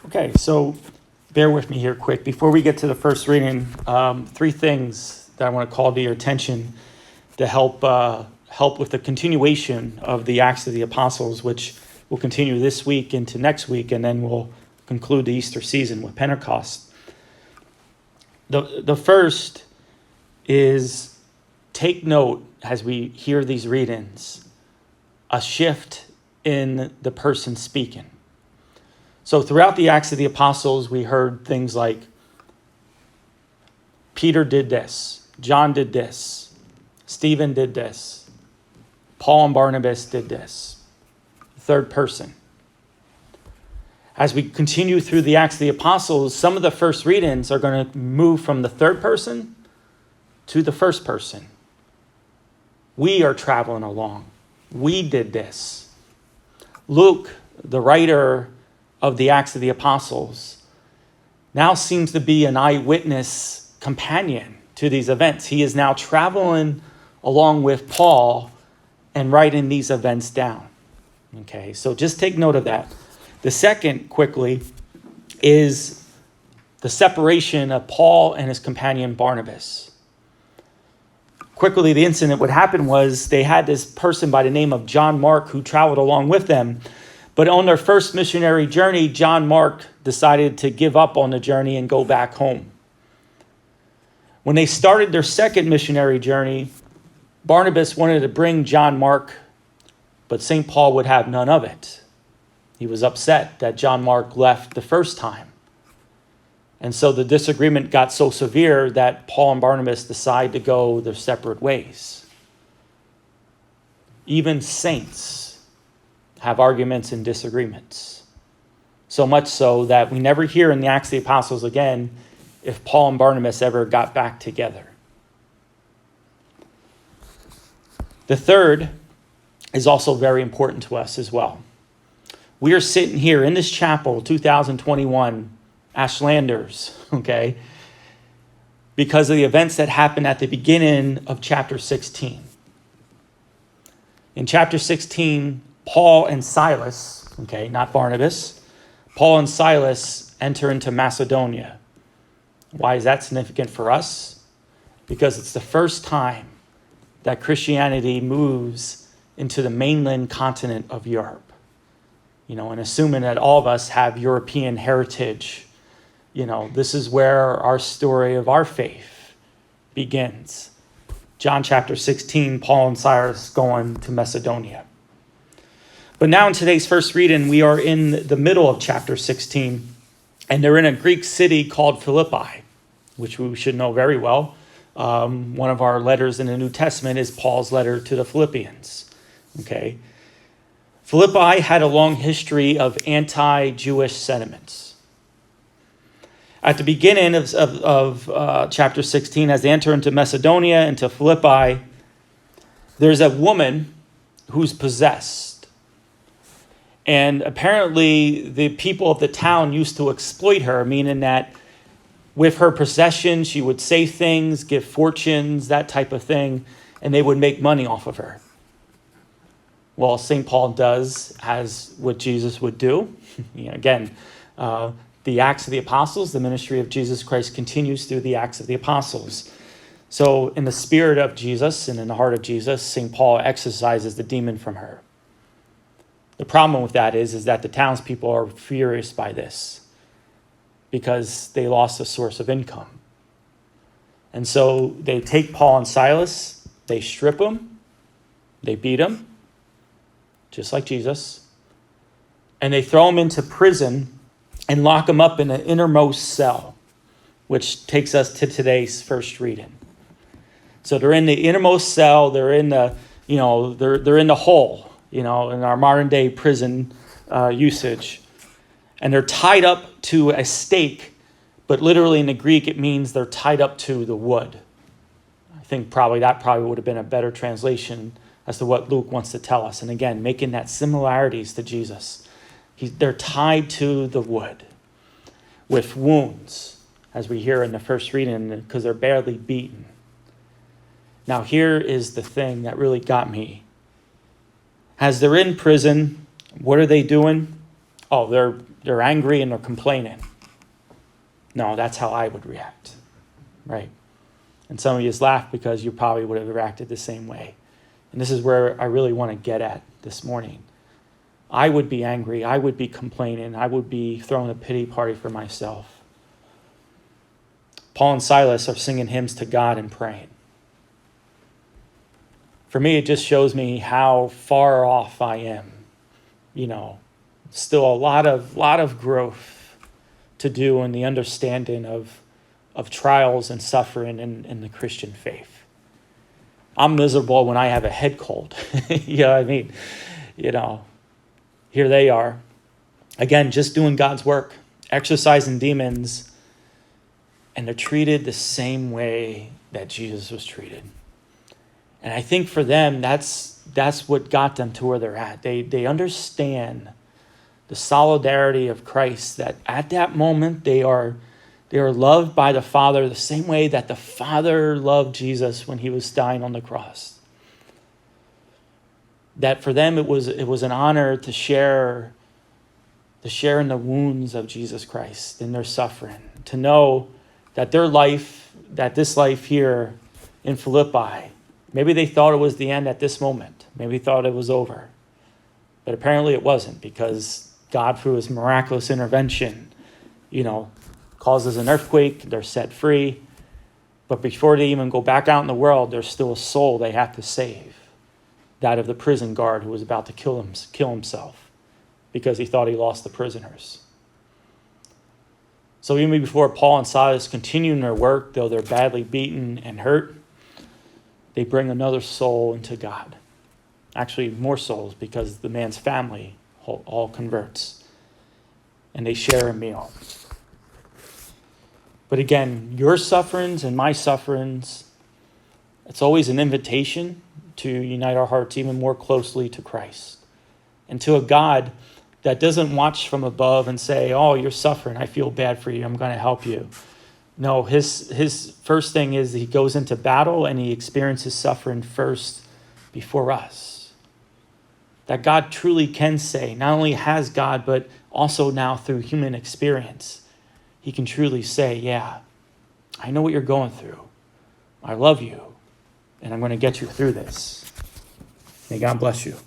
Okay, so bear with me here quick. Before we get to the first reading, three things that I want to call to your attention to help with the continuation of the Acts of the Apostles, which will continue this week into next week, and then we'll conclude the Easter season with Pentecost. The first is take note as we hear these readings, a shift in the person speaking. So throughout the Acts of the Apostles, we heard things like Peter did this, John did this, Stephen did this, Paul and Barnabas did this. Third person. As we continue through the Acts of the Apostles, some of the first readings are going to move from the third person to the first person. We are traveling along. We did this. Luke, the writer of the Acts of the Apostles, now seems to be an eyewitness companion to these events. He is now traveling along with Paul and writing these events down. Okay, so just take note of that. The second, quickly, is the separation of Paul and his companion Barnabas. Quickly, the incident, what happened was they had this person by the name of John Mark who traveled along with them. But on their first missionary journey, John Mark decided to give up on the journey and go back home. When they started their second missionary journey, Barnabas wanted to bring John Mark, but St. Paul would have none of it. He was upset that John Mark left the first time. And so the disagreement got so severe that Paul and Barnabas decided to go their separate ways. Even saints have arguments and disagreements. So much so that we never hear in the Acts of the Apostles again if Paul and Barnabas ever got back together. The third is also very important to us as well. We are sitting here in this chapel, 2021, Ashlanders, okay, because of the events that happened at the beginning of chapter 16. In chapter 16, Paul and Silas, okay, not Barnabas, Paul and Silas enter into Macedonia. Why is that significant for us? Because it's the first time that Christianity moves into the mainland continent of Europe. And assuming that all of us have European heritage, this is where our story of our faith begins. John chapter 16, Paul and Silas going to Macedonia. But now in today's first reading, we are in the middle of chapter 16, and they're in a Greek city called Philippi, which we should know very well. One of our letters in the New Testament is Paul's letter to the Philippians. Okay, Philippi had a long history of anti-Jewish sentiments. At the beginning of chapter 16, as they enter into Macedonia, into Philippi, there's a woman who's possessed. And apparently the people of the town used to exploit her, meaning that with her possession, she would say things, give fortunes, that type of thing, and they would make money off of her. Well, St. Paul does as what Jesus would do. Again, the Acts of the Apostles, the ministry of Jesus Christ continues through the Acts of the Apostles. So in the spirit of Jesus and in the heart of Jesus, St. Paul exorcises the demon from her. The problem with that is that the townspeople are furious by this because they lost a source of income. And so they take Paul and Silas, they strip them, they beat them, just like Jesus, and they throw them into prison and lock them up in the innermost cell, which takes us to today's first reading. So they're in the innermost cell, they're in the, they're in the hole, in our modern day prison usage. And they're tied up to a stake, but literally in the Greek, it means they're tied up to the wood. I think that would have been a better translation as to what Luke wants to tell us. And again, making that similarities to Jesus. They're tied to the wood with wounds, as we hear in the first reading, because they're barely beaten. Now, here is the thing that really got me. As they're in prison, what are they doing? Oh, they're angry and they're complaining. No, that's how I would react, right? And some of you just laugh because you probably would have reacted the same way. And this is where I really want to get at this morning. I would be angry. I would be complaining. I would be throwing a pity party for myself. Paul and Silas are singing hymns to God and praying. For me, it just shows me how far off I am. Still a lot of growth to do in the understanding of trials and suffering in the Christian faith. I'm miserable when I have a head cold. You know what I mean? Here they are. Again, just doing God's work, exorcising demons, and they're treated the same way that Jesus was treated. And I think for them, that's what got them to where they're at. They understand the solidarity of Christ, that at that moment they are loved by the Father the same way that the Father loved Jesus when he was dying on the cross. That for them it was an honor to share in the wounds of Jesus Christ in their suffering, to know that this life here in Philippi, maybe they thought it was the end at this moment. Maybe they thought it was over. But apparently it wasn't, because God, through his miraculous intervention, causes an earthquake, they're set free. But before they even go back out in the world, there's still a soul they have to save. That of the prison guard who was about to kill himself because he thought he lost the prisoners. So even before Paul and Silas continue their work, though they're badly beaten and hurt, they bring another soul into God. Actually, more souls, because the man's family all converts. And they share a meal. But again, your sufferings and my sufferings, it's always an invitation to unite our hearts even more closely to Christ and to a God that doesn't watch from above and say, oh, you're suffering, I feel bad for you, I'm going to help you. No, his first thing is he goes into battle and he experiences suffering first before us. That God truly can say, not only has God, but also now through human experience, he can truly say, yeah, I know what you're going through. I love you, and I'm going to get you through this. May God bless you.